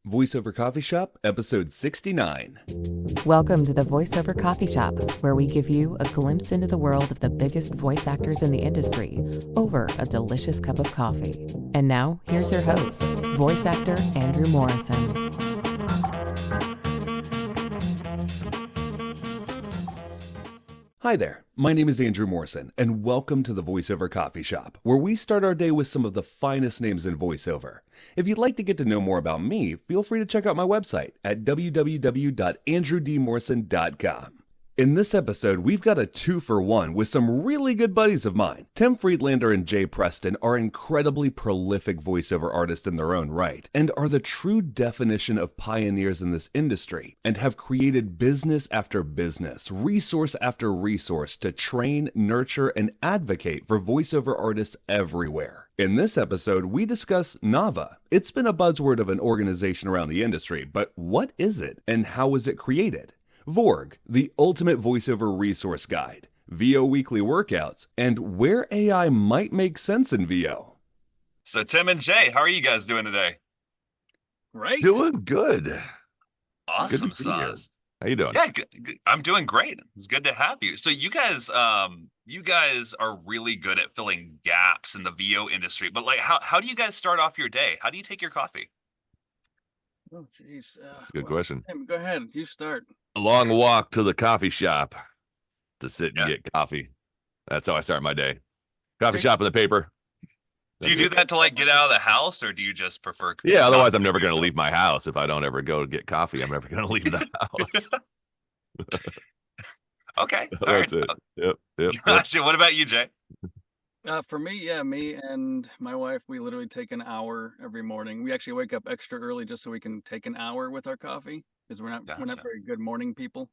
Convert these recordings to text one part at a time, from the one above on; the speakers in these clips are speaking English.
Voiceover Coffee Shop, episode 69. Welcome to the Voiceover Coffee Shop, where we give you a glimpse into the world of the biggest voice actors in the industry over a delicious cup of coffee. And now, here's your host, voice actor Andrew Morrison. Hi there, my name is Andrew Morrison, and welcome to the Voiceover Coffee Shop, where we start our day with some of the finest names in voiceover. If you'd like to get to know more about me, feel free to check out my website at www.andrewdmorrison.com. In this episode, we've got a 2-for-1 with some really good buddies of mine. Tim Friedlander and Jay Preston are incredibly prolific voiceover artists in their own right, and are the true definition of pioneers in this industry, and have created business after business, resource after resource to train, nurture, and advocate for voiceover artists everywhere. In this episode, we discuss NAVA. It's been a buzzword of an organization around the industry, but what is it, and how was it created? VORG, the ultimate voiceover resource guide, VO weekly workouts, and where AI might make sense in VO. So Tim and Jay, how are you guys doing today? Right. Doing good. Awesome Good to be here. sauce. How you doing? Yeah, good. I'm doing great. It's good to have you. So you guys are really good at filling gaps in the VO industry. But like, how do you guys start off your day? How do you take your coffee? Oh, jeez. Good question. Tim, go ahead. You start. A long walk to the coffee shop to sit and Yeah. get coffee. That's how I start my day. Coffee Okay. shop and the paper. Do you do that to like get out of the house, or do you just prefer? Yeah, otherwise I'm coffee never going to yourself? leave my house. If I don't ever go to get coffee, I'm never going to leave the house. Okay, all right. That's it. Yep. Gotcha. What about you, Jay? For me, me and my wife, we literally take an hour every morning. We actually wake up extra early just so we can take an hour with our coffee because we're not Gotcha. very good morning people.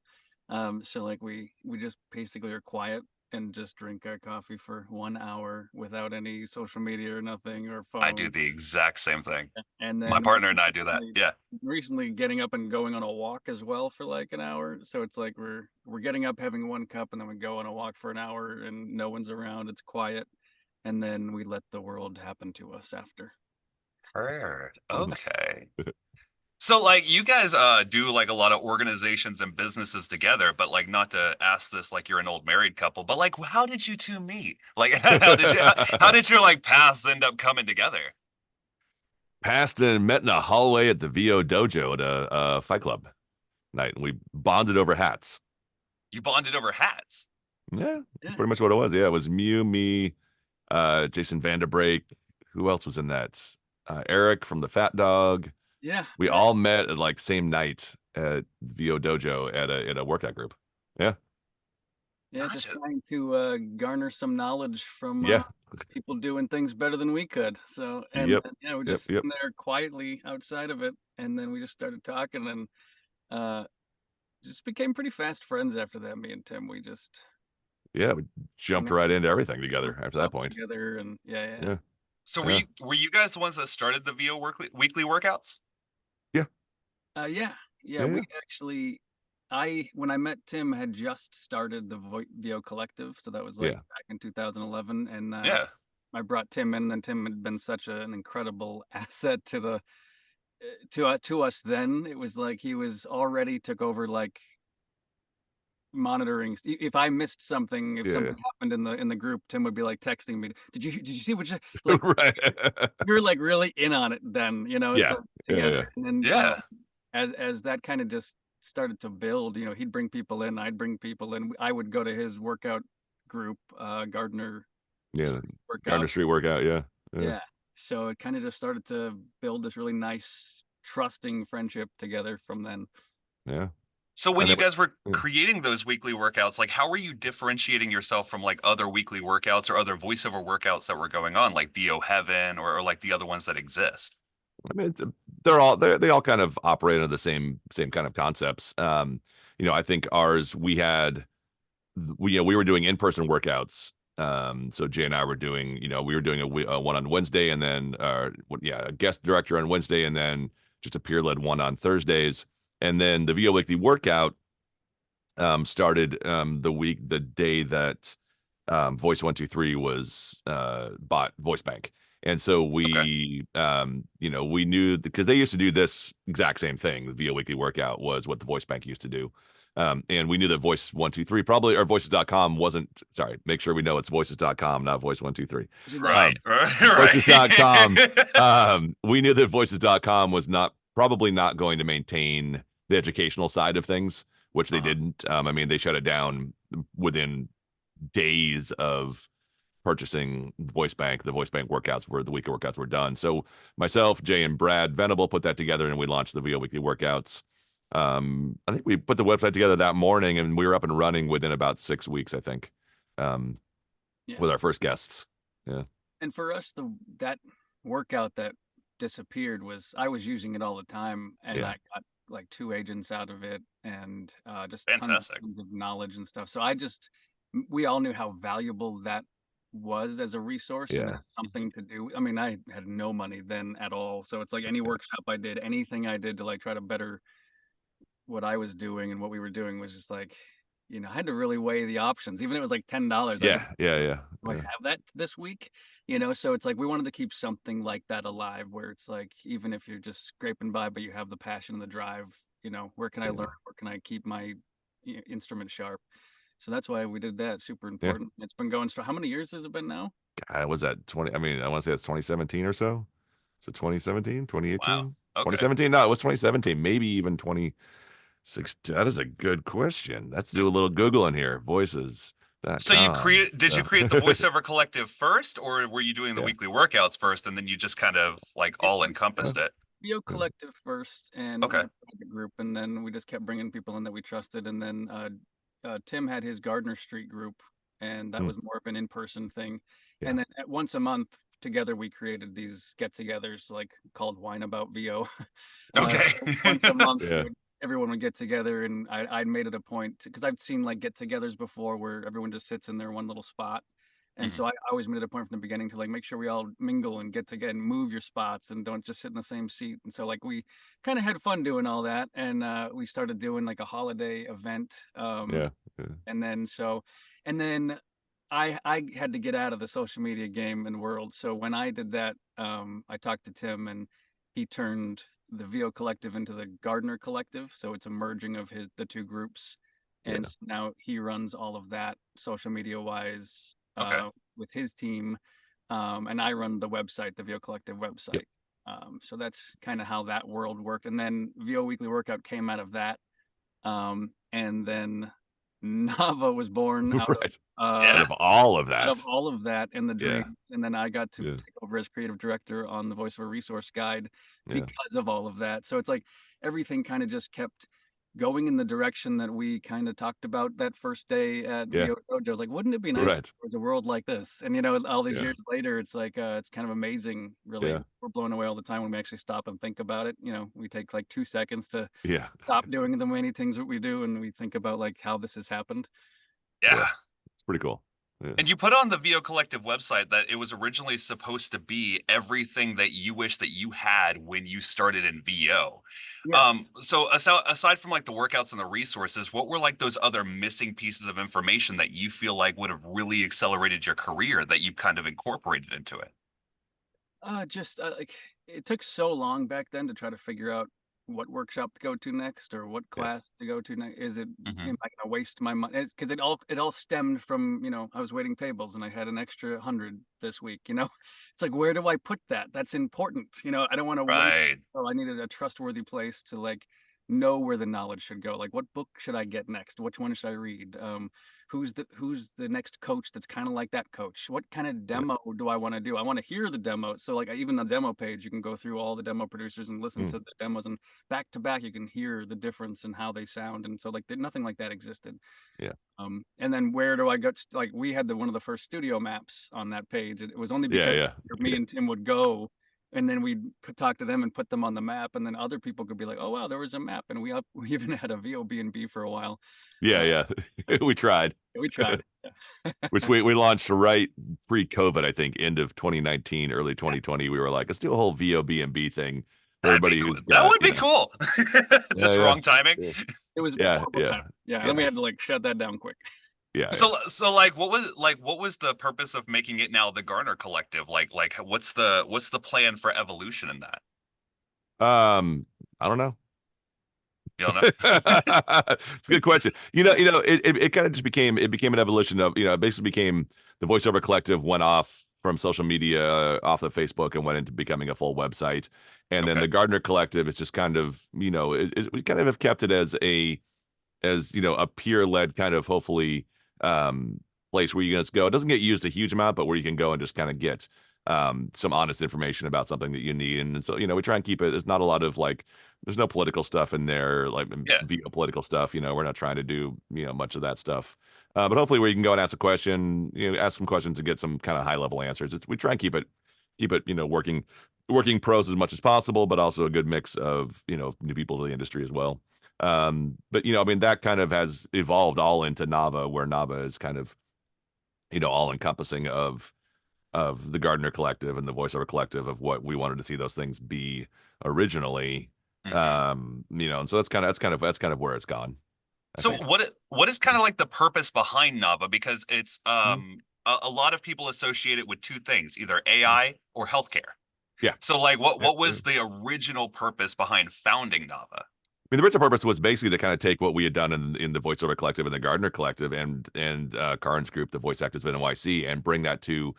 So like we just basically are quiet and just drink our coffee for 1 hour without any social media or nothing or phone. I do the exact same thing. And then My partner and I do that. Yeah. recently getting up and going on a walk as well for like an hour. So it's like we're getting up, having one cup, and then we go on a walk for an hour and no one's around. It's quiet. And then we let the world happen to us after. Heard. Okay. So like you guys do like a lot of organizations and businesses together, but like not to ask this like you're an old married couple, but like how did you two meet? Like how did your like paths end up coming together? Passed and met in a hallway at the VO dojo at a fight club night, and we bonded over hats. You bonded over hats. Yeah, that's Yeah. pretty much what it was. Yeah, it was Mew, me, Jason Vanderbrake. Who else was in that? Eric from the Fat Dog. Yeah. We all met at like same night at VO Dojo at a workout group. Yeah, just Gotcha. trying to garner some knowledge from Yeah. people doing things better than we could. So and Yep. yeah, we Yep, just yep. sitting there quietly outside of it, and then we just started talking and just became pretty fast friends after that. Me and Tim, we just Yeah, we jumped right into everything together after that point. together, and yeah. Yeah. So Yeah. were you guys the ones that started the VO weekly workouts? Yeah. Yeah. We actually, when I met Tim, had just started the VO Collective, so that was like Yeah. back in 2011, and Yeah. I brought Tim in, and Tim had been such an incredible asset to the to us. Then it was like he was already took over like monitoring. If I missed something, if Yeah, something happened in the group, Tim would be like texting me, "Did you see what you like?" Right. You're like really in on it then, Yeah. so Yeah, together. yeah. And then Yeah. as that kind of just started to build, he'd bring people in, I'd bring people in. I would go to his workout group, Gardner Yeah. workout. Gardner Street workout. Yeah. Yeah. So it kind of just started to build this really nice, trusting friendship together from then. Yeah. So when And you then- guys were yeah. creating those weekly workouts, like how were you differentiating yourself from like other weekly workouts or other voiceover workouts that were going on, like VO Heaven or like the other ones that exist? I mean, they all kind of operate under the same kind of concepts. I think ours, we were doing in-person workouts. So Jay and I were doing, we were doing a one on Wednesday, and then a guest director on Wednesday, and then just a peer-led one on Thursdays. And then the VO weekly workout started the day that Voice 123 was bought Voice Bank. And so we, we knew because they used to do this exact same thing. The VO Weekly Workout was what the Voice Bank used to do. And we knew that Voice 123 probably, or voices.com wasn't, sorry, make sure we know it's voices.com, not Voice 123. Right. Voices.com. We knew that voices.com was probably not going to maintain the educational side of things, which they didn't. I mean, they shut it down within days of purchasing Voice Bank. The Voice Bank workouts the weekly workouts were done. So myself, Jay, and Brad Venable put that together, and we launched the VO Weekly Workouts. I think we put the website together that morning, and we were up and running within about 6 weeks, I think, with our first guests. Yeah. And for us, that workout that disappeared I was using it all the time, and I got like 2 agents out of it, and just fantastic tons of knowledge and stuff. So we all knew how valuable that was as a resource and as something to do. I mean, I had no money then at all, so it's like any workshop I did, anything I did to like try to better what I was doing and what we were doing was just like, I had to really weigh the options. Even if it was like $10. Yeah. Do I have that this week? So it's like we wanted to keep something like that alive, where it's like, even if you're just scraping by, but you have the passion and the drive, where can I learn? Where can I keep my instrument sharp? So that's why we did that. Super important. It's been going strong. How many years has it been now? God, was that 20? I mean, I want to say it's 2017 or so. So 2017, 2018, wow. Okay. 2017. No, it was 2017, maybe even 2016. That is a good question. Let's do a little Googling here. Voices. So you create the voiceover collective first, or were you doing the weekly workouts first and then you just kind of like all encompassed it? VO collective first, and the group, and then we just kept bringing people in that we trusted, and then Tim had his Gardner Street group, and that was more of an in-person thing. And then once a month together we created these get-togethers like called Wine About VO. Okay. Once a month everyone would get together, and I made it a point because I've seen like get-togethers before where everyone just sits in their one little spot. And so I always made it a point from the beginning to like make sure we all mingle and get together and move your spots and don't just sit in the same seat. And so like we kind of had fun doing all that, and we started doing like a holiday event. And then I had to get out of the social media game and world. So when I did that, I talked to Tim, and he turned the VO Collective into the Gardner Collective. So it's a merging of the two groups. And so now he runs all of that social media wise with his team. And I run the website, the VO Collective website. So that's kind of how that world worked. And then VO Weekly Workout came out of that. And then NAVA was born out of all of that. Out of all of that and the dream. And then I got to take over as creative director on the Voiceover Resource Guide because of all of that. So it's like everything kind of just kept going in the direction that we kind of talked about that first day at VO Dojo. I was like, wouldn't it be nice for the world like this? And all these years later, it's like it's kind of amazing, really. We're blown away all the time when we actually stop and think about it. We take like 2 seconds to stop doing the many things that we do, and we think about like how this has happened. It's pretty cool. And you put on the VO Collective website that it was originally supposed to be everything that you wish that you had when you started in VO. So aside from like the workouts and the resources, what were like those other missing pieces of information that you feel like would have really accelerated your career that you kind of incorporated into it? Like it took so long back then to try to figure out what workshop to go to next or what class to go to next. Is it am I gonna waste my money? Because it all stemmed from I was waiting tables and I had an extra 100 this week. It's like, where do I put that? That's important. I don't want to waste. So I needed a trustworthy place to like know where the knowledge should go. Like, what book should I get next? Which one should I read? Who's the next coach that's kind of like that coach? What kind of demo do I want to do? I want to hear the demo. So like even the demo page, you can go through all the demo producers and listen to the demos, and back to back, you can hear the difference in how they sound. And so like nothing like that existed. And then where do I go? Like we had one of the first studio maps on that page. It was only because me and Tim would go, and then we'd talk to them and put them on the map, and then other people could be like, "Oh wow, there was a map," and we even had a VOB&B for a while. We tried. Which we launched right pre-COVID, I think, end of 2019, early 2020. We were like, let's do a whole VOB&B thing. Everybody who's that would be cool. Just wrong timing. It was and then we had to like shut that down quick. Yeah. So like what was the purpose of making it now the Garner Collective? Like what's the plan for evolution in that? I don't know. You don't know? It's a good question. It kind of just became an evolution of, it basically became the voiceover collective went off from social media, off of Facebook, and went into becoming a full website. And then Okay. the Gardner Collective is just kind of, we kind of have kept it as a peer-led kind of, hopefully, place where you can just go. It doesn't get used a huge amount, but where you can go and just kind of get some honest information about something that you need. And so, we try and keep it. There's not a lot of there's no political stuff in there, like Yeah. political stuff. We're not trying to do, much of that stuff. But hopefully where you can go and ask a question, ask some questions and get some kind of high level answers. We try and keep it, working pros as much as possible, but also a good mix of, new people to the industry as well. But that kind of has evolved all into NAVA, where NAVA is kind of, all encompassing of the Gardner Collective and the voiceover collective of what we wanted to see those things be originally. And so that's kind of where it's gone. So what is kind of like the purpose behind NAVA? Because it's a lot of people associate it with two things, either AI or healthcare. Yeah. So like what was the original purpose behind founding NAVA? The original purpose was basically to kind of take what we had done in the voiceover collective and the Gardner Collective and Karn's group, the Voice Actors of NYC, and bring that to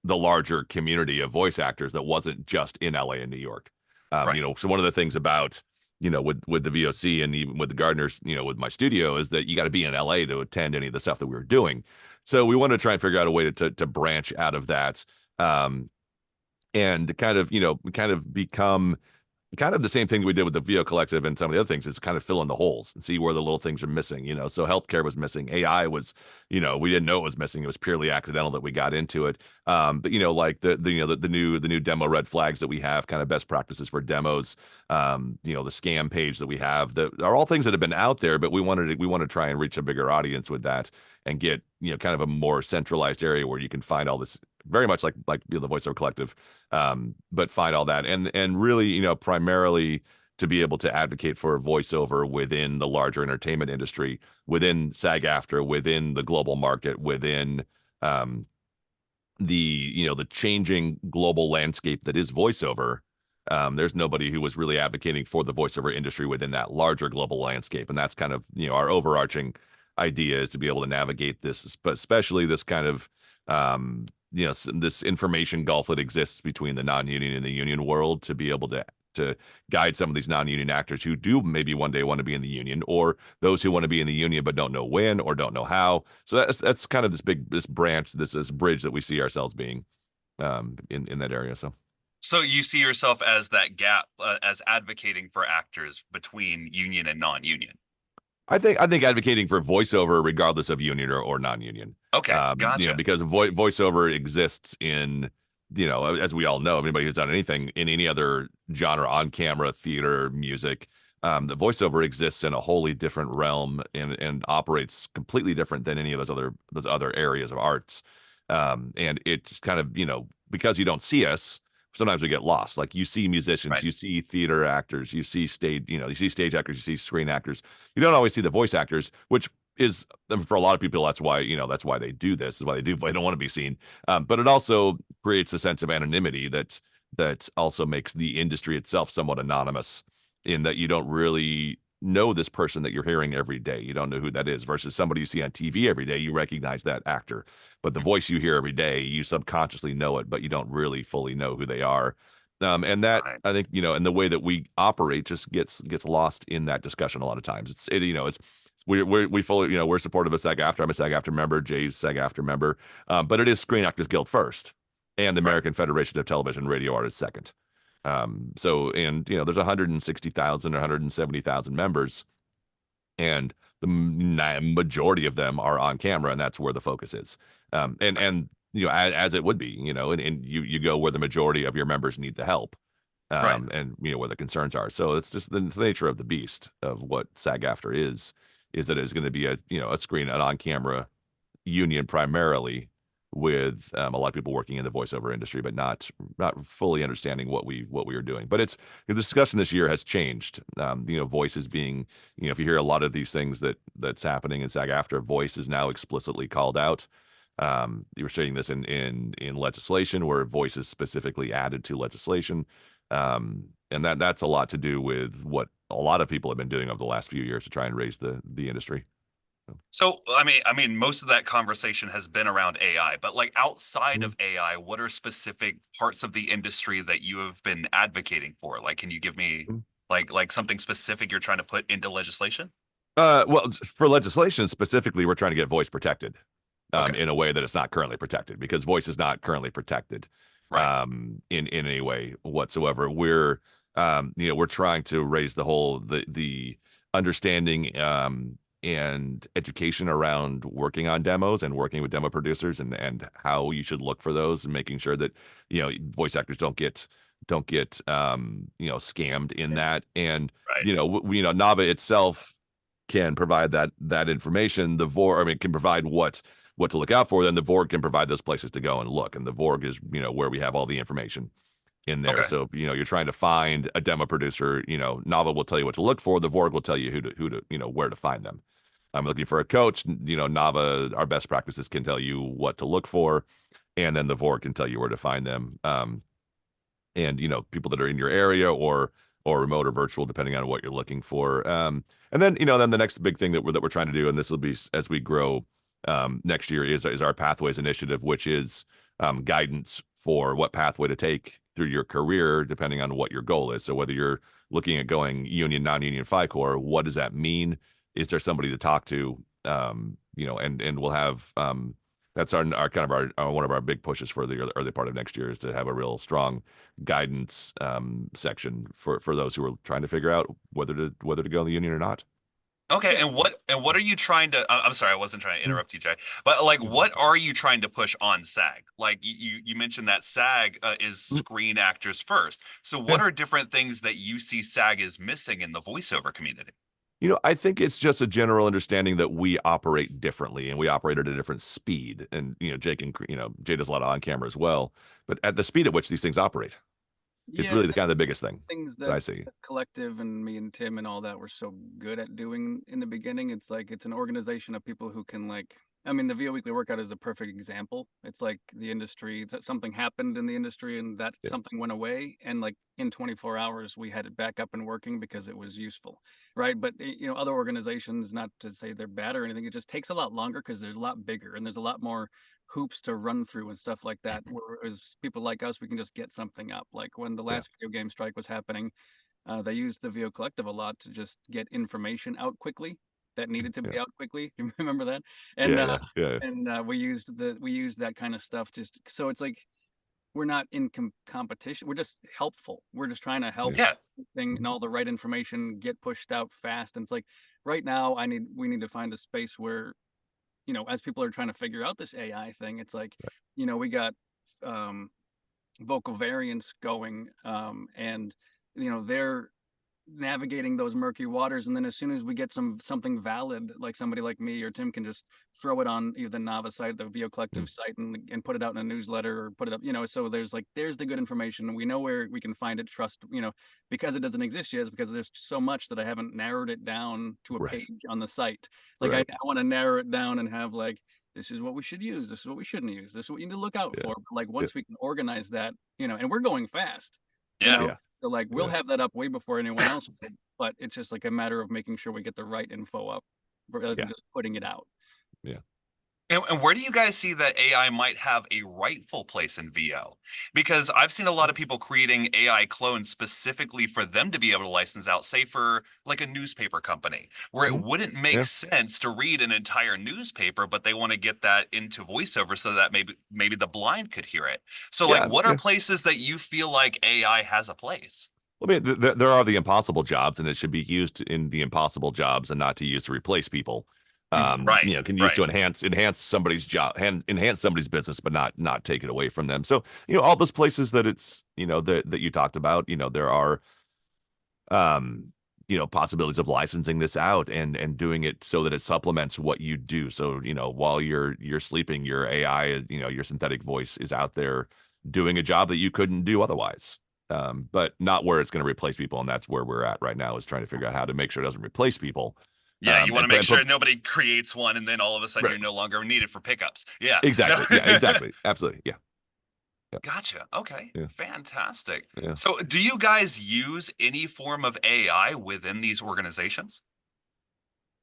the larger community of voice actors that wasn't just in LA and New York. Right. So one of the things about, with the VOC and even with the Gardners, with my studio, is that you got to be in LA to attend any of the stuff that we were doing. So we wanted to try and figure out a way to branch out of that, and to kind of become kind of the same thing we did with the VO Collective and some of the other things, is kind of fill in the holes and see where the little things are missing. So healthcare was missing. AI was, we didn't know it was missing. It was purely accidental that we got into it. But like the new demo red flags that we have, kind of best practices for demos, the scam page that we have, that are all things that have been out there, but we want to try and reach a bigger audience with that and get, kind of a more centralized area where you can find all this, very much like the voiceover collective, but find all that and really, primarily to be able to advocate for voiceover within the larger entertainment industry, within SAG-AFTRA, within the global market, within the changing global landscape that is voiceover. There's nobody who was really advocating for the voiceover industry within that larger global landscape, and that's kind of, our overarching idea, is to be able to navigate this, but especially this kind of this information gulf that exists between the non-union and the union world, to be able to guide some of these non-union actors who do maybe one day want to be in the union, or those who want to be in the union but don't know when or don't know how. So that's kind of this branch, this bridge that we see ourselves being in that area. So you see yourself as that gap, as advocating for actors between union and non-union. I think advocating for voiceover regardless of union or non-union. Okay, gotcha. Because voiceover exists in, as we all know, anybody who's done anything in any other genre, on camera, theater, music, the voiceover exists in a wholly different realm and operates completely different than any of those other areas of arts. And it's kind of, because you don't see us, sometimes we get lost. Like, you see musicians, Right. You see theater actors, you see stage actors, you see screen actors. You don't always see the voice actors, which is, for a lot of people, that's why they do this, is why they don't want to be seen. But it also creates a sense of anonymity that also makes the industry itself somewhat anonymous, in that you don't really know this person that you're hearing every day. You don't know who that is, versus somebody you see on TV every day. You recognize that actor, but the voice you hear every day, you subconsciously know it, but you don't really fully know who they are. And that, Right. I think, and the way that we operate just gets lost in that discussion a lot of times. We fully, we're supportive of SAG-AFTRA. I'm a SAG-AFTRA member. Jay's SAG-AFTRA member. But it is Screen Actors Guild first, and the American Federation of Television and Radio Artists second. There's 160,000 or 170,000 members, and the majority of them are on camera, and that's where the focus is. As it would be, and you go where the majority of your members need the help, Right. and where the concerns are. So it's just the nature of the beast of what SAG-AFTRA is that it's going to be an on-camera union primarily, with a lot of people working in the voiceover industry, but not fully understanding what we were doing. But it's the discussion this year has changed. Voice is being, if you hear a lot of these things that's happening in SAG-AFTRA, voice is now explicitly called out. You were saying this in legislation, where voice is specifically added to legislation. And that's a lot to do with what a lot of people have been doing over the last few years to try and raise the industry. So, I mean, most of that conversation has been around AI, but like outside of AI, what are specific parts of the industry that you have been advocating for? Like, can you give me like something specific you're trying to put into legislation? Well, for legislation specifically, we're trying to get voice protected Okay. in a way that it's not currently protected, because voice is not currently protected Right. in any way whatsoever. We're we're trying to raise the understanding and education around working on demos and working with demo producers, and how you should look for those, and making sure that voice actors don't get scammed in that. And Right. NAVA itself can provide that information. The VORG, can provide what to look out for. Then the VORG can provide those places to go and look, and the VORG is where we have all the information in there. Okay. So if you're trying to find a demo producer, NAVA will tell you what to look for. The VORG will tell you who to where to find them. I'm looking for a coach. NAVA, our best practices, can tell you what to look for, and then the VORG can tell you where to find them. And people that are in your area or remote or virtual, depending on what you're looking for. And then then the next big thing that we're trying to do, and this will be as we grow next year, is our Pathways initiative, which is guidance for what pathway to take through your career, depending on what your goal is. So whether you're looking at going union, non-union, FICOR, what does that mean? Is there somebody to talk to? And we'll have that's our kind of our one of our big pushes for the early part of next year, is to have a real strong guidance section for those who are trying to figure out whether to go in the union or not. Okay, Yeah. and what are you trying to? I'm sorry, I wasn't trying to interrupt you, Jay. But like, what are you trying to push on SAG? Like you mentioned that SAG is screen actors first. So what Yeah. are different things that you see SAG is missing in the voiceover community? I think it's just a general understanding that we operate differently, and we operate at a different speed. And Jay does a lot of on camera as well, but at the speed at which these things operate is Yeah, really the kind of the biggest thing things that I that see. the collective and me and Tim and all that were so good at doing in the beginning. It's like it's an organization of people who can, like, I mean, the VO Weekly Workout is a perfect example. It's like the industry, something happened in the industry and that Yeah. something went away, and like in 24 hours we had it back up and working because it was useful, right? But other organizations, not to say they're bad or anything, it just takes a lot longer because they're a lot bigger and there's a lot more hoops to run through and stuff like that. Whereas people like us, we can just get something up. Like when the Yeah. last video game strike was happening, they used the VO Collective a lot to just get information out quickly that needed to be Yeah. out quickly. You remember that? And Yeah. we used that kind of stuff, just so it's like we're not in competition. We're just helpful. We're just trying to help Yeah. thing and all the right information get pushed out fast. And it's like right now, we need to find a space where, as people are trying to figure out this AI thing, it's like, we got vocal variants going, and they're navigating those murky waters, and then as soon as we get something valid, like somebody like me or Tim can just throw it on either the NAVA site, the VO Collective site, and put it out in a newsletter or put it up, so there's the good information, and we know where we can find it. Trust, because it doesn't exist yet, is because there's so much that I haven't narrowed it down to a Right. page on the site. Like Right. I want to narrow it down and have like, this is what we should use, this is what we shouldn't use, this is what you need to look out Yeah. for. But like once we can organize that, and we're going fast, Yeah. Yeah. so like we'll Yeah. have that up way before anyone else will, but it's just like a matter of making sure we get the right info up rather than Yeah. just putting it out. Yeah. And where do you guys see that AI might have a rightful place in VO? Because I've seen a lot of people creating AI clones specifically for them to be able to license out, say for like a newspaper company, where it wouldn't make Yeah. sense to read an entire newspaper, but they want to get that into voiceover so that maybe the blind could hear it. So like, Yeah. what are Yeah. places that you feel like AI has a place? I mean, there are the impossible jobs, and it should be used in the impossible jobs and not to use to replace people. Right. Can use to enhance somebody's job, enhance somebody's business, but not take it away from them. So, all those places that it's, that you talked about, there are, possibilities of licensing this out and doing it so that it supplements what you do. So, while you're sleeping, your AI, your synthetic voice is out there doing a job that you couldn't do otherwise. But not where it's going to replace people. And that's where we're at right now, is trying to figure out how to make sure it doesn't replace people. Yeah, you want to and make sure nobody creates one and then all of a sudden Right. you're no longer needed for pickups. Yeah. Exactly. Yeah, exactly. Absolutely. Yeah. Gotcha. Okay. Yeah. Fantastic. Yeah. So do you guys use any form of AI within these organizations?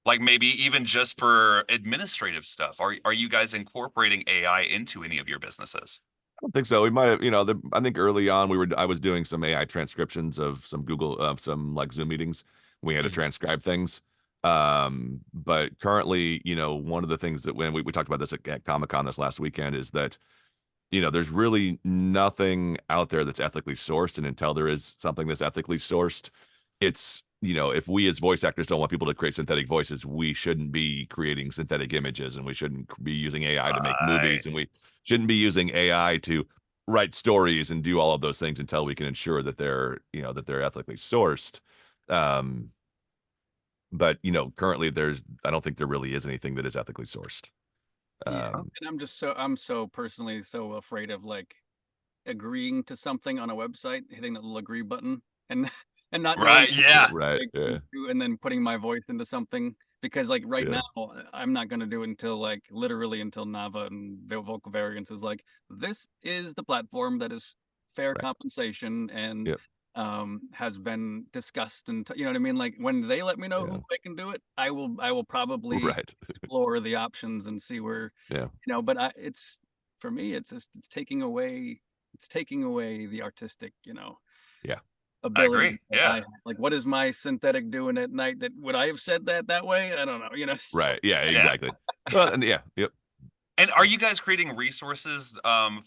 Like maybe even just for administrative stuff? Are you guys incorporating AI into any of your businesses? I don't think so. We might have, I think early on I was doing some AI transcriptions of some some like Zoom meetings. We had to Mhm. transcribe things. But currently, one of the things that when we talked about this at Comic-Con this last weekend is that, there's really nothing out there that's ethically sourced. And until there is something that's ethically sourced, it's, if we as voice actors don't want people to create synthetic voices, we shouldn't be creating synthetic images, and we shouldn't be using AI to make movies, Right. and we shouldn't be using AI to write stories and do all of those things until we can ensure that they're ethically sourced. Um, but currently I don't think there really is anything that is ethically sourced. Yeah, and I'm so personally so afraid of like agreeing to something on a website, hitting that little agree button, and and not knowing Right. Yeah. Right. like, Yeah. and then putting my voice into something, because like right Yeah. now I'm not going to do it until like literally until NAVA and vocal variants is like, this is the platform that is fair Right. compensation and Yep. has been discussed, and you know what I mean, like when they let me know Yeah. who I can do it, I will probably Right. explore the options and see where, Yeah. but it's, for me it's just it's taking away the artistic, Yeah. I ability agree. that I Yeah. have. Like, what is my synthetic doing at night? That would I have said that way? I don't know. Right. Yeah. Yeah. Exactly. Well, and yeah. Yep. And are you guys creating resources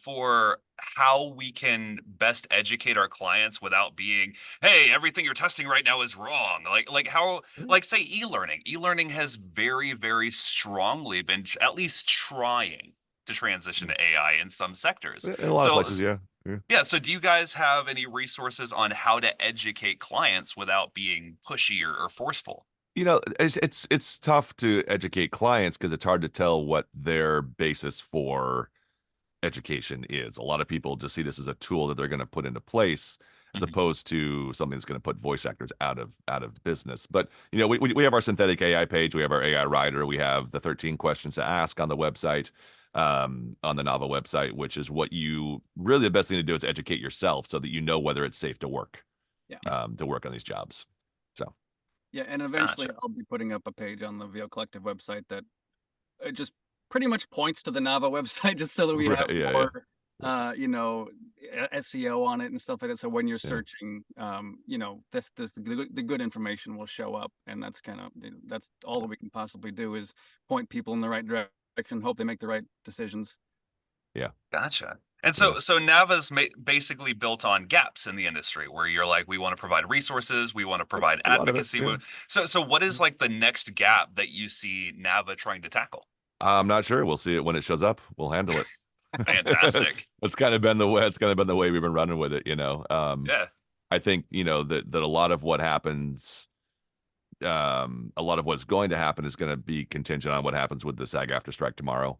for how we can best educate our clients without being, hey, everything you're testing right now is wrong? Like how, like say e-learning. E-learning has very, very strongly been at least trying to transition to AI in some sectors. In a lot of So places, yeah. Yeah. yeah, so do you guys have any resources on how to educate clients without being pushy or forceful? It's tough to educate clients because it's hard to tell what their basis for education is. A lot of people just see this as a tool that they're going to put into place, as Mhm. opposed to something that's going to put voice actors out of business. But we have our synthetic AI page, we have our AI writer, we have the 13 questions to ask on the website, on the NAVA website, which is what you really, the best thing to do is educate yourself so that you know whether it's safe to work, Yeah. to work on these jobs. So Yeah, and eventually Gotcha. I'll be putting up a page on the VO Collective website that just pretty much points to the NAVA website, just so that we have right, yeah, yeah, more, SEO on it and stuff like that. So when you're yeah. searching, the good information will show up, and that's that's all that we can possibly do, is point people in the right direction, hope they make the right decisions. Yeah. Gotcha. And Yeah. so Nava's basically built on gaps in the industry where you're like, we want to provide resources, we want to provide A lot of it. advocacy. Yeah. So what is like the next gap that you see Nava trying to tackle? I'm not sure. We'll see it when it shows up. We'll handle it. Fantastic. It's kind of been the way. It's kind of been the way we've been running with it. Yeah. I think that a lot of what happens, a lot of what's going to happen is going to be contingent on what happens with the SAG-AFTRA strike tomorrow,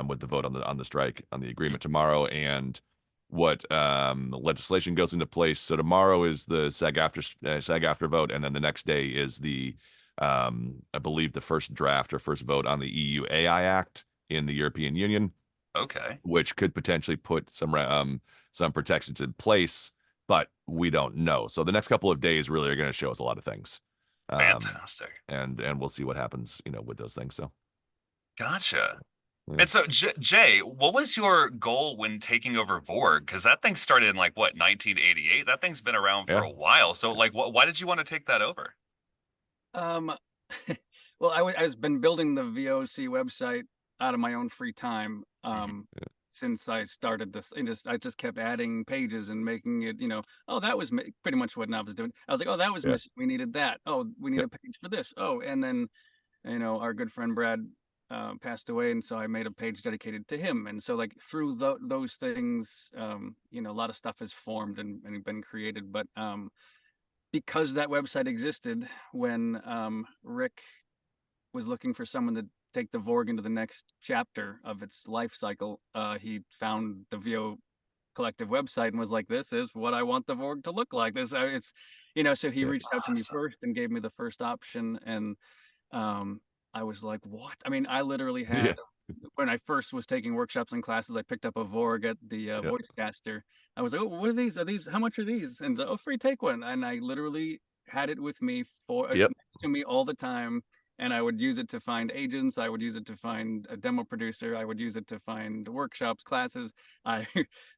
with the vote on the strike, on the agreement tomorrow, and what legislation goes into place. So tomorrow is the SAG-AFTRA vote, and then the next day is the I believe the first draft or first vote on the EU AI Act in the European Union, Okay. which could potentially put some protections in place, but we don't know. So the next couple of days really are going to show us a lot of things, Fantastic. and we'll see what happens, with those things. So Gotcha. yeah. And so Jay, what was your goal when taking over Vorg? Because that thing started in like what, 1988? That thing's been around for Yeah. a while. So like, why did you want to take that over? Um, well, I was been building the VOC website out of my own free time. Mhm. Since I started this, and I just kept adding pages and making it, oh, that was pretty much what Nav was doing. I was like, oh, that was Yeah. missing. We needed that. Oh, we need Yeah. a page for this. Oh, and then, our good friend Brad passed away, and so I made a page dedicated to him. And so, like through those things, a lot of stuff has formed and been created. But because that website existed when Rick was looking for someone to take the Vorg into the next chapter of its life cycle, he found the VO Collective website and was like, "This is what I want the Vorg to look like." This, it's, so he Yeah. reached out to me Awesome. first and gave me the first option, and I was like, "What?" I mean, I literally Yeah. had, when I first was taking workshops and classes, I picked up a Vorg at the Yeah. Voicecaster. I was like, "Oh, what are these? Are these? How much are these?" And oh, free, take one. And I literally had it with me for Yep. next to me all the time. And I would use it to find agents. I would use it to find a demo producer. I would use it to find workshops, classes. I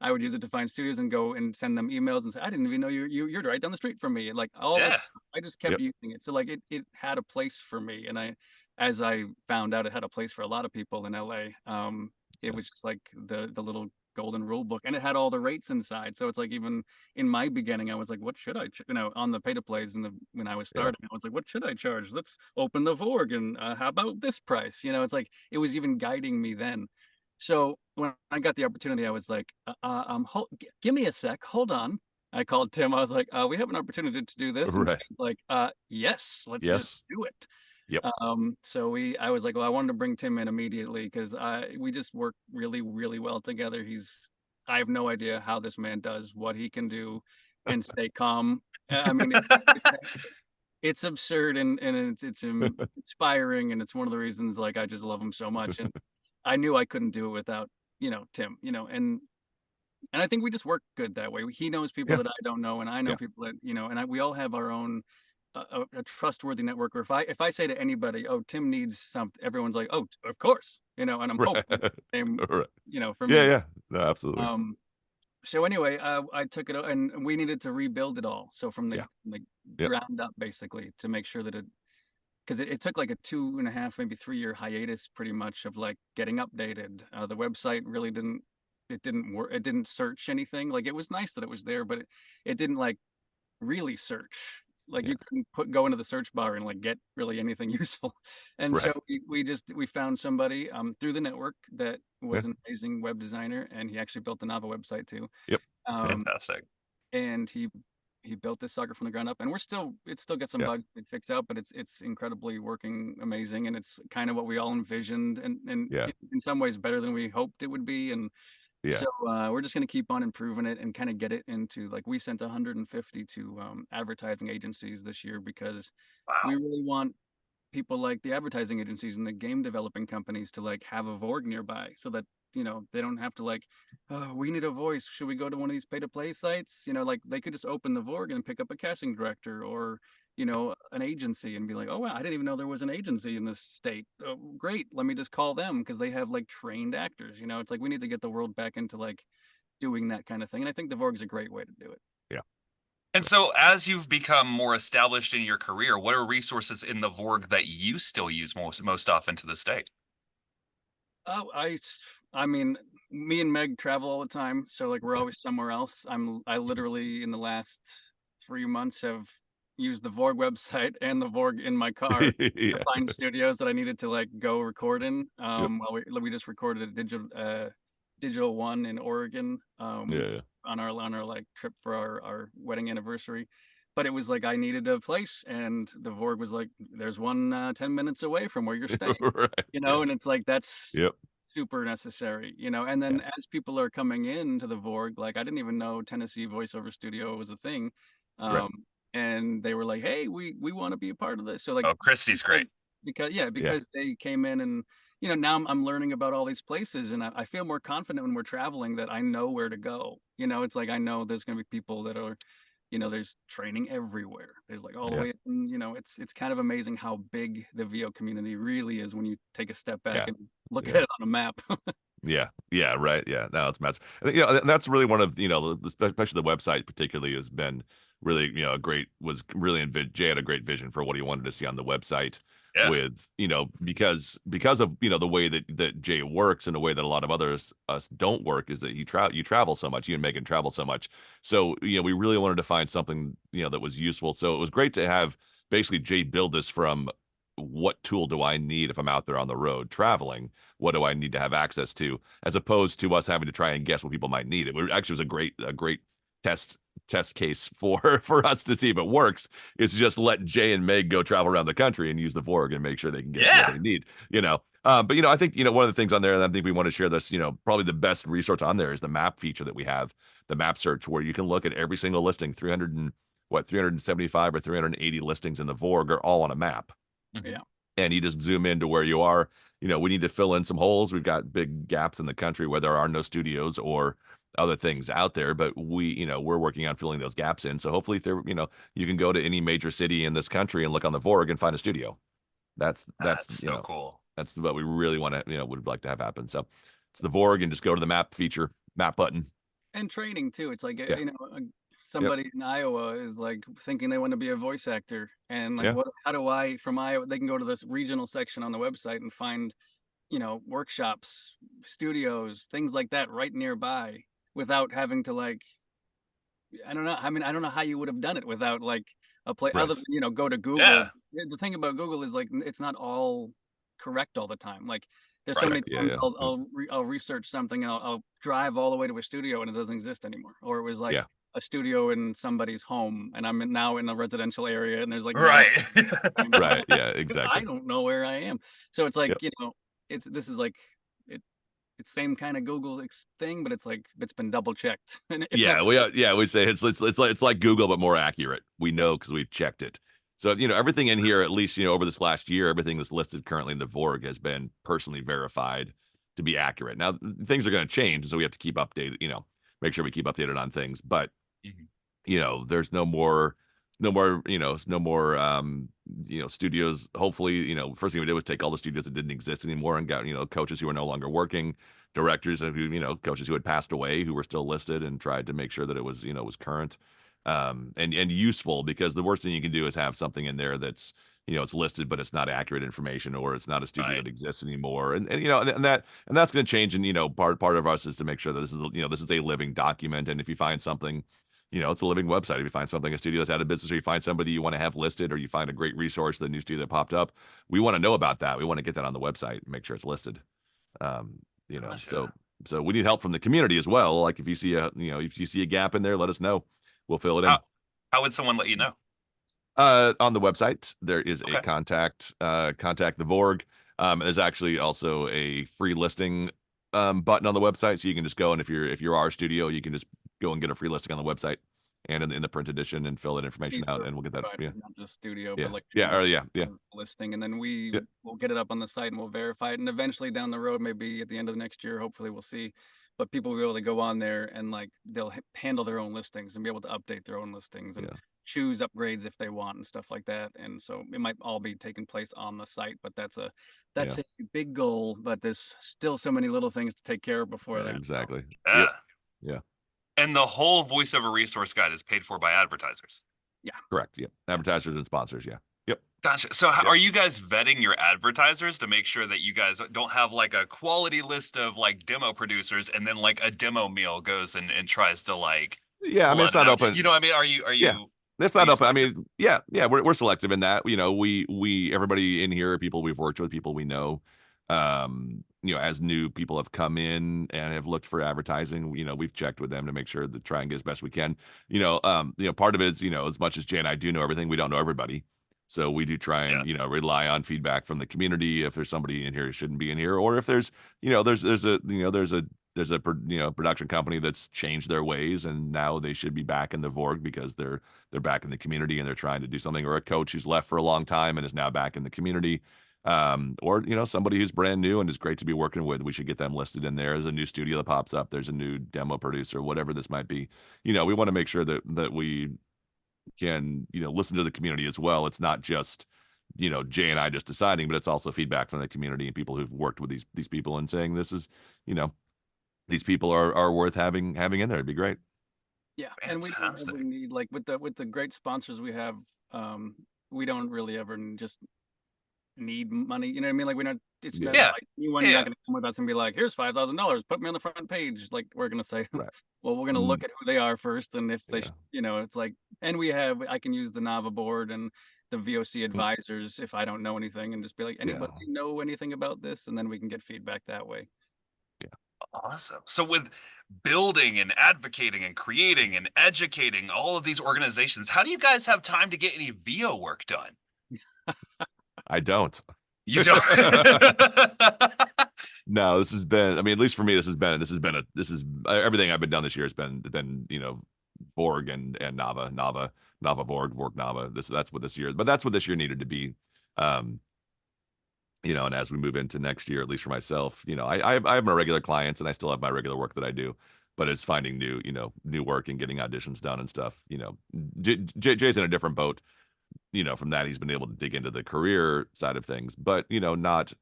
I would use it to find studios and go and send them emails and say, "I didn't even know you're right down the street from me." And like all Yeah. this, I just kept Yep. using it. So like it had a place for me, and as I found out, it had a place for a lot of people in LA. It was just like the little golden rule book, and it had all the rates inside. So it's like, even in my beginning, I was like, what should I, on the pay to plays, and when I was Yeah. starting, I was like, what should I charge? Let's open the Vorg, and how about this price? It's like it was even guiding me then. So when I got the opportunity, I was like, give me a sec, hold on. I called Tim. I was like, we have an opportunity to do this, and Right. Tim's like, yes, let's just Yes. do it. Yep. So I was like, well, I wanted to bring Tim in immediately because we just work really, really well together. I have no idea how this man does what he can do and stay calm. I mean, it's absurd, and it's inspiring, and it's one of the reasons like I just love him so much. And I knew I couldn't do it without, Tim, and I think we just work good that way. He knows people Yeah. that I don't know, and I know Yeah. people that, and we all have our own a trustworthy network. Or if I say to anybody, "Oh, Tim needs something," everyone's like, "Oh, of course," and I'm hoping Right. the same, Right. for Yeah. me. Yeah. No, absolutely. So anyway, I took it, and we needed to rebuild it all. So from Yeah. the Yep. ground up, basically, to make sure that because it took like a 2.5, maybe 3 year hiatus, pretty much, of like getting updated. The website really didn't work. It didn't search anything. Like, it was nice that it was there, but it didn't like really search. Like, Yeah. you couldn't go into the search bar and like get really anything useful. And so Right. we found somebody through the network that Yeah. was an amazing web designer, and he actually built the NAVA website too. Yep. Um, Fantastic. and he built this sucker from the ground up, and it still got some Yeah. bugs to fix out, but it's incredibly working amazing, and it's kind of what we all envisioned, and Yeah. in some ways better than we hoped it would be. And Yeah. so we're just going to keep on improving it and kind of get it into, like, we sent 150 to advertising agencies this year because we Wow. really want people like the advertising agencies and the game developing companies to like have a Vorg nearby, so that they don't have to like, oh, we need a voice, should we go to one of these pay to play sites? Like, they could just open the Vorg and pick up a casting director, or an agency, and be like, oh wow, I didn't even know there was an agency in this state. Oh, great, let me just call them because they have like trained actors. It's like we need to get the world back into like doing that kind of thing, and I think the Vorg's a great way to do it. Yeah. And so, as you've become more established in your career, what are resources in the Vorg that you still use most often to this day? Oh, I mean, me and Meg travel all the time, so like we're always somewhere else. I literally, in the last 3 months, have used the Vorg website and the Vorg in my car to Yeah. find studios that I needed to like go record in. Yep. Well, we just recorded a digital one in Oregon, Yeah. on our like trip for our wedding anniversary. But it was like I needed a place, and the Vorg was like, "There's one 10 minutes away from where you're staying." Right. Yeah. And it's like that's Yep. super necessary. And Yeah. then as people are coming into the Vorg, like, I didn't even know Tennessee Voiceover Studio was a thing. Right. And they were like, "Hey, we want to be a part of this." So like, Oh, Christy's great. because Yeah. they came in, and now I'm learning about all these places, and I feel more confident when we're traveling that I know where to go. It's like I know there's going to be people that are, there's training everywhere. There's like all the Yeah. way, it's kind of amazing how big the VO community really is when you take a step back Yeah. and look Yeah. at it on a map. Yeah. Yeah. Right. Yeah. No, it's mess. I think, that's really one of, especially the website particularly has been really, a great, was really, Jay had a great vision for what he wanted to see on the website Yeah. with, because of, the way that Jay works, and the way that a lot of us don't work, is that you travel so much, you and Megan travel so much. So, we really wanted to find something, that was useful. So it was great to have basically Jay build this from, what tool do I need if I'm out there on the road traveling? What do I need to have access to, as opposed to us having to try and guess what people might need? It actually was a great test case for us to see if it works is just let Jay and Meg go travel around the country and use the Vorg and make sure they can get what they need, but I think one of the things on there, and I think we want to share this, probably the best resource on there is the map feature that we have, the map search, where you can look at every single listing, 375 or 380 listings in the Vorg are all on a map. Yeah. And you just zoom into where you are. We need to fill in some holes. We've got big gaps in the country where there are no studios or other things out there, but we're working on filling those gaps in. So hopefully you can go to any major city in this country and look on the Vorg and find a studio. That's so cool. That's what we really want to, would like to have happen. So it's the Vorg, and just go to the map feature, map button. And training too. It's like, somebody in Iowa is like thinking they want to be a voice actor, and like, how do I, from Iowa, they can go to this regional section on the website and find, workshops, studios, things like that right nearby without having to I don't know. I mean, I don't know how you would have done it without like a place other than, go to Google. Yeah. The thing about Google is like, it's not all correct all the time. Like there's so many times I'll research something and I'll drive all the way to a studio and it doesn't exist anymore. Or it was like a studio in somebody's home and I'm now in a residential area and there's like right. Yeah, exactly. I don't know where I am. So it's like, this is like it's same kind of Google thing, but it's like it's been double checked. We say it's like Google but more accurate. We know because we've checked it. So everything in here, at least over this last year, everything that's listed currently in the Vorg has been personally verified to be accurate. Now things are going to change, so we have to keep updated. Make sure we keep updated on things. But there's no more studios. Hopefully, first thing we did was take all the studios that didn't exist anymore and got, coaches who are no longer working, directors who, coaches who had passed away, who were still listed, and tried to make sure that it was, was current, and useful, because the worst thing you can do is have something in there that's, it's listed, but it's not accurate information, or it's not a studio that exists anymore. And that's going to change. And, part of us is to make sure that this is, this is a living document. And if you find something, it's a living website. If you find something, a studio that's out of business, or you find somebody you want to have listed, or you find a great resource, the new studio that popped up, we want to know about that. We want to get that on the website and make sure it's listed. So we need help from the community as well. Like if you see a gap in there, let us know. We'll fill it in. How would someone let you know? On the website, there is a contact the Vorg. There's actually also a free listing button on the website, so you can just go, and if you're our studio, you can just go and get a free listing on the website and in the print edition and fill that information out, and we'll get that. Not just studio, but like listing, and then we'll get it up on the site and we'll verify it, and eventually down the road, maybe at the end of the next year, hopefully we'll see. But people will be able to go on there and like they'll handle their own listings and be able to update their own listings and choose upgrades if they want and stuff like that. And so it might all be taking place on the site, but that's a big goal. But there's still so many little things to take care of before that. Exactly. Yeah. And the whole voiceover resource guide is paid for by advertisers. Yeah. Correct. Yeah. Advertisers and sponsors. Yeah. Yep. Gotcha. So are you guys vetting your advertisers to make sure that you guys don't have like a quality list of like demo producers and then like a demo meal goes and tries to like, I mean, it's not open. You know what I mean? Are you It's not open. Selective? I mean, we're selective in that. We everybody in here are people we've worked with, people we know. As new people have come in and have looked for advertising, we've checked with them to make sure to try and get as best we can. Part of it is, as much as Jay and I do know everything, we don't know everybody. So we do try and, rely on feedback from the community. If there's somebody in here who shouldn't be in here, or if there's a production company that's changed their ways and now they should be back in the Vorg because they're back in the community and they're trying to do something, or a coach who's left for a long time and is now back in the community, or somebody who's brand new and is great to be working with. We should get them listed in there. As a new studio that pops up, there's a new demo producer, whatever this might be. We want to make sure that we can listen to the community as well. It's not just Jay and I just deciding, but it's also feedback from the community and people who've worked with these people and saying this is these people are worth having in there. It'd be great. Yeah. Fantastic. And we need, like, with the great sponsors we have, we don't really ever just need money. You know what I mean? Like, we're not, it's not like anyone, you're not going to come with us and be like, here's $5,000, put me on the front page. Like, we're going to say, well, we're going to look at who they are first. And if they, it's like, and I can use the NAVA board and the VOC advisors if I don't know anything, and just be like, anybody know anything about this? And then we can get feedback that way. Awesome. So with building and advocating and creating and educating all of these organizations, how do you guys have time to get any VO work done? I don't. You don't. No, this has been, I mean, at least for me, this is everything I've been done this year has been, Borg and NAVA VORG, NAVA. That's what this year, but that's what this year needed to be. And as we move into next year, at least for myself, I have my regular clients and I still have my regular work that I do, but it's finding new work and getting auditions done and stuff. Jay's in a different boat. From that, he's been able to dig into the career side of things, but not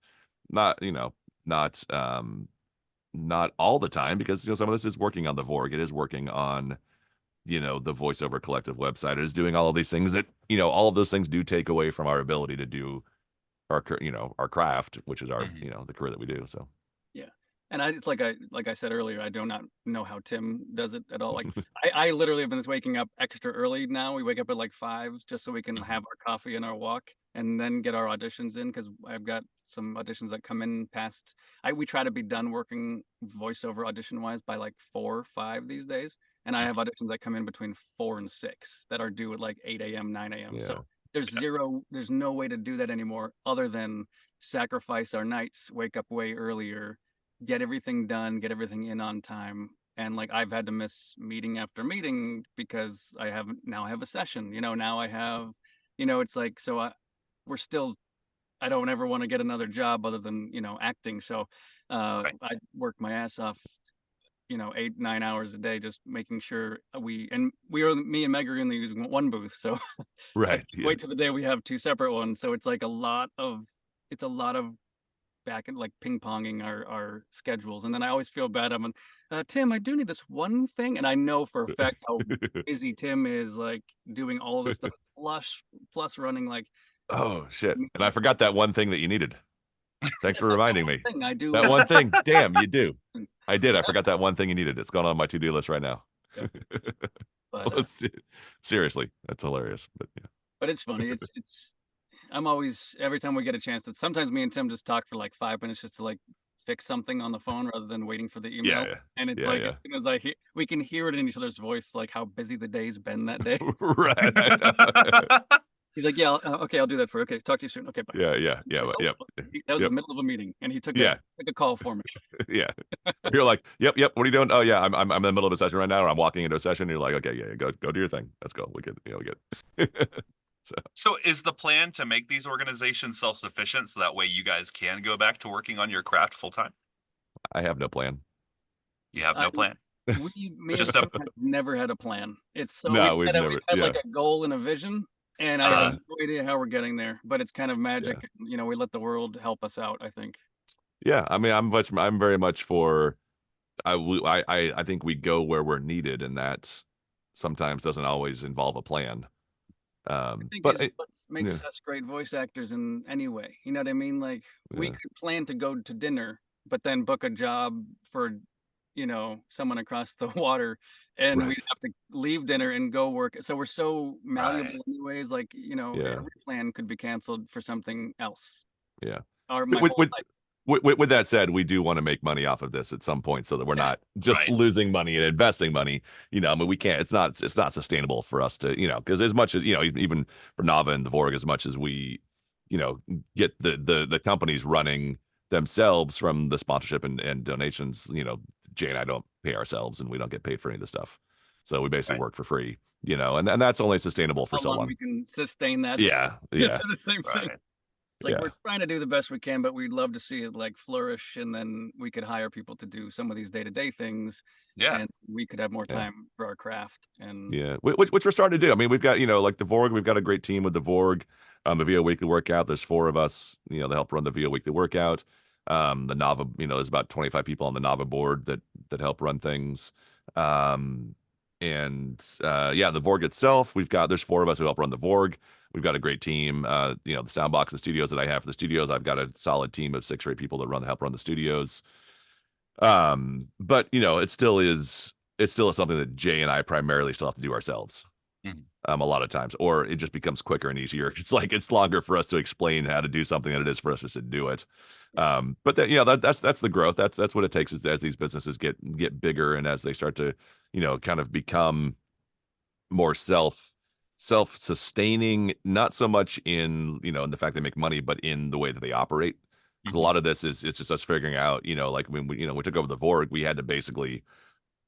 all the time, because some of this is working on the Vorg. It is working on the voiceover collective website. It is doing all of these things that all of those things do take away from our ability to do our craft, which is our the career that we do. So yeah. And it's like I said earlier, I do not know how Tim does it at all. Like I literally have been waking up extra early now. We wake up at like 5 just so we can have our coffee and our walk and then get our auditions in, because I've got some auditions that come in past. We try to be done working voiceover audition wise by like 4 or 5 these days, and I have auditions that come in between 4 and 6 that are due at like 8 a.m. 9 a.m. Yeah. So there's no way to do that anymore other than sacrifice our nights, wake up way earlier, get everything done, get everything in on time. And like I've had to miss meeting after meeting because I have a session, now I have, it's like, so we're still, I don't ever want to get another job other than, acting. So Right. I work my ass off, 8-9 hours a day, just making sure me and Meg are in the one booth. So right. I wait till the day we have 2 separate ones. So it's like a lot of back and like ping ponging our schedules. And then I always feel bad. I'm Tim, I do need this one thing. And I know for a fact how busy Tim is, like doing all of this stuff plus running like, oh shit. And I forgot that one thing that you needed. Thanks for reminding me. I do That one thing. Damn, you do. I did. I forgot that one thing you needed. It's gone on my to-do list right now. Yep. But, seriously, that's hilarious. But it's funny. It's I'm always, every time we get a chance, that sometimes me and Tim just talk for like 5 minutes just to like fix something on the phone rather than waiting for the email. Yeah. And it's as soon as we can hear it in each other's voice, like how busy the day's been that day. Right. He's like, yeah, okay, I'll do that okay, talk to you soon. Okay, bye. Yeah. That was the middle of a meeting, and he took a call for me. Yeah. You're like, yep. What are you doing? Oh yeah, I'm in the middle of a session right now, or I'm walking into a session. You're like, okay, yeah, go do your thing. Let's go. We get. So is the plan to make these organizations self-sufficient so that way you guys can go back to working on your craft full time? I have no plan. You have no plan? Me just have never had a plan. It's so we've never had like a goal and a vision, and I have no idea how we're getting there, but it's kind of magic. Yeah. We let the world help us out, I think. Yeah, I mean, I'm very much for. I think we go where we're needed, and that sometimes doesn't always involve a plan. But what makes us great voice actors in any way. You know what I mean? Like we could plan to go to dinner, but then book a job for, someone across the water, and we'd have to leave dinner and go work. So we're so malleable anyways. Like, every plan could be canceled for something else. Yeah. With that said, we do want to make money off of this at some point, so that we're not just losing money and investing money. I mean, we can't. It's not sustainable for us to, because as much as even for NAVA and the Vorg, as much as we, get the companies running themselves from the sponsorship and donations. Jay and I don't pay ourselves, and we don't get paid for any of this stuff. So we basically work for free. And that's only sustainable for so long. We can sustain that. Yeah. Just the same thing. It's like we're trying to do the best we can, but we'd love to see it like flourish, and then we could hire people to do some of these day-to-day things. Yeah, and we could have more time for our craft. And which we're starting to do. I mean, we've got like the Vorg. We've got a great team with the Vorg. The VO Weekly Workout. There's 4 of us. They help run the VO Weekly Workout. The NAVA. There's about 25 people on the NAVA board that help run things. The Vorg itself. There's 4 of us who help run the Vorg. We've got a great team. The Soundbox, the studios that I have for the studios, I've got a solid team of 6 or 8 people that help run the studios. But it still is something that Jay and I primarily still have to do ourselves. A lot of times, or it just becomes quicker and easier. It's like it's longer for us to explain how to do something than it is for us just to do it. But that, that's the growth. That's what it takes is as these businesses get bigger and as they start to, kind of become more self-sustaining, not so much in, in the fact they make money, but in the way that they operate. Because a lot of this is it's just us figuring out, like when we took over the Vorg, we had to basically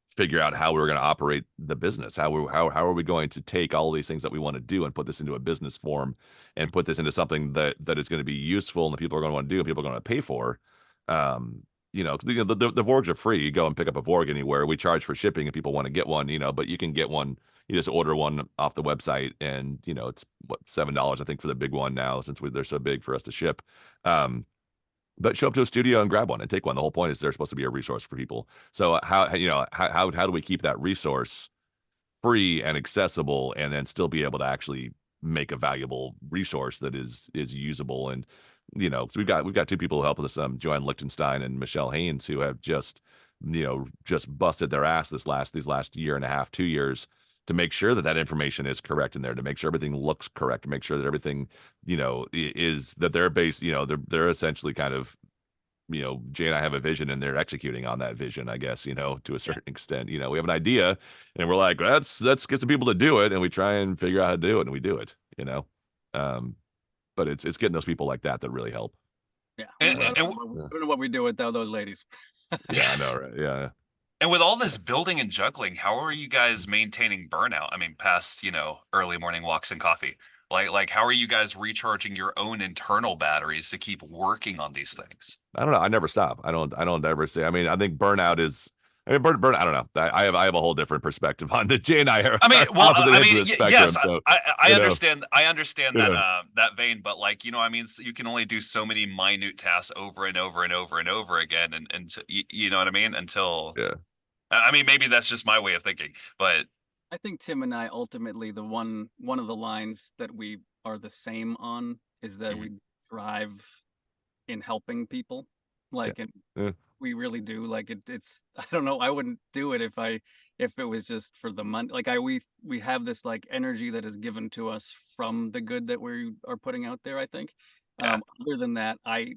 figure out how we were going to operate the business. How are we going to take all of these things that we want to do and put this into a business form and put this into something that is going to be useful and that people are going to want to do and people are going to pay for. The Vorgs are free. You go and pick up a Vorg anywhere. We charge for shipping if people want to get one, but you can get one. You just order one off the website and, it's what, $7, I think, for the big one now, since they're so big for us to ship. But show up to a studio and grab one and take one. The whole point is they're supposed to be a resource for people. So how do we keep that resource free and accessible and then still be able to actually make a valuable resource that is usable? And, so we've got two people who help us, Joanne Lichtenstein and Michelle Haynes, who have just busted their ass these last year and a half, 2 years, to make sure that information is correct in there, to make sure everything looks correct, to make sure that everything, is that they're based, they're essentially kind of, Jay and I have a vision and they're executing on that vision, I guess, to a certain extent. We have an idea and we're like, let's get some people to do it, and we try and figure out how to do it, and we do it, but it's getting those people like that really help. Yeah. I don't know what we do without those ladies. Yeah, I know, right? Yeah. And with all this building and juggling, how are you guys maintaining burnout? I mean, past, early morning walks and coffee. Like how are you guys recharging your own internal batteries to keep working on these things? I don't know. I never stop. I don't ever say. I mean, I think burnout is. I mean, burn. I don't know. I have a whole different perspective on the Jay and I are. I mean, yes, so, I understand. I understand that that vein, but so you can only do so many minute tasks over and over and over and over again, and you know what I mean? Until I mean, maybe that's just my way of thinking, but I think Tim and I ultimately one of the lines that we are the same on is that we thrive in helping people. We really do. Like it's I don't know, I wouldn't do it if it was just for the money. Like we have this like energy that is given to us from the good that we are putting out there, I think. Other than that, I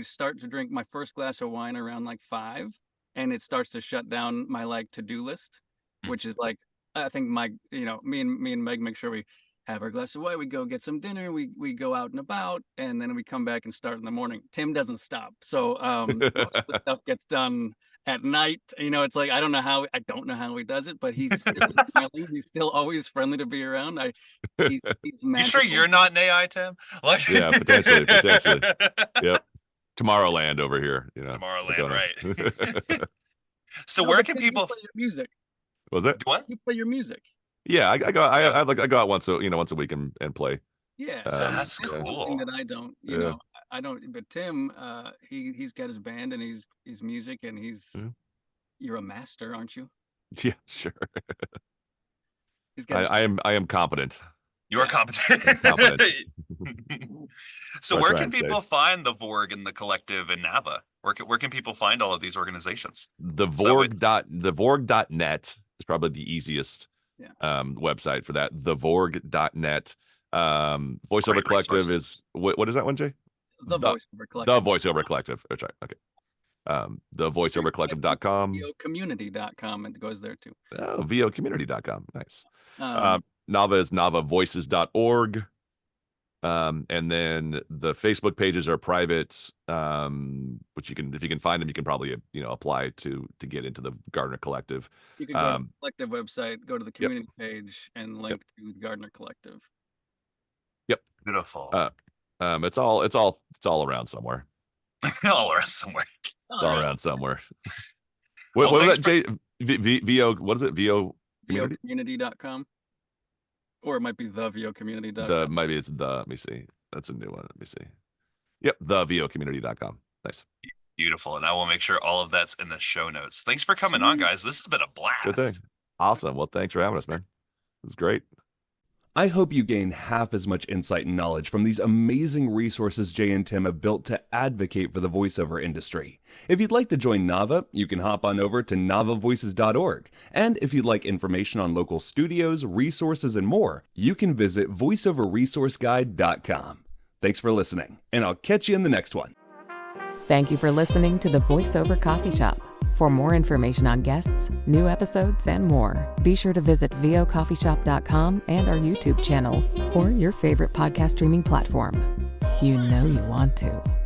start to drink my first glass of wine around like 5, and it starts to shut down my like to-do list, which is like, I think me and Meg make sure we have our glass of wine, we go get some dinner, we go out and about, and then we come back and start in the morning. Tim doesn't stop. So most of the stuff gets done at night. It's like, I don't know how he does it, but he's still smiling. He's still always friendly to be around. He's you sure you're not an AI, Tim? Yeah, potentially. Yep. Tomorrowland over here. Tomorrowland, right. So where can people play your music? Was it? What? You play your music. Yeah, I go out once a week and play. Yeah, so that's cool. That I don't, I don't. But Tim, he's got his band and he's music, and you're a master, aren't you? Yeah, sure. I am competent. You are competent. So where can people find the Vorg and the Collective and NAVA? Where can people find all of these organizations? The Vorg.net is probably the easiest website for that. Thevorg.net. Voiceover Collective is what is that one, Jay? The Voiceover Collective. The Voiceover Collective. That's right. Okay. The voiceovercollective.com. VOCommunity.com, and it goes there too. Oh, VOCommunity.com. Nice. NAVA is NAVAVoices.org. And then the Facebook pages are private, which if you can find them, you can probably apply to get into the Gardner Collective. You can go to the Collective website, go to the community page, and link to the Gardner Collective. Yep. Beautiful. It's all around somewhere. All around somewhere. It's all around somewhere. What is that, Jay? VO, what is it? VO VOCommunity.com? Or it might be the VOCommunity.com. Maybe it's let me see. That's a new one. Let me see. Yep, the VOCommunity.com. Nice. Beautiful. And I will make sure all of that's in the show notes. Thanks for coming on, guys. This has been a blast. Good thing. Awesome. Well, thanks for having us, man. It was great. I hope you gain half as much insight and knowledge from these amazing resources Jay and Tim have built to advocate for the voiceover industry. If you'd like to join NAVA, you can hop on over to NAVAVoices.org. And if you'd like information on local studios, resources, and more, you can visit VoiceOverResourceGuide.com. Thanks for listening, and I'll catch you in the next one. Thank you for listening to the VoiceOver Coffee Shop. For more information on guests, new episodes, and more, be sure to visit vocoffeeshop.com and our YouTube channel or your favorite podcast streaming platform. You know you want to.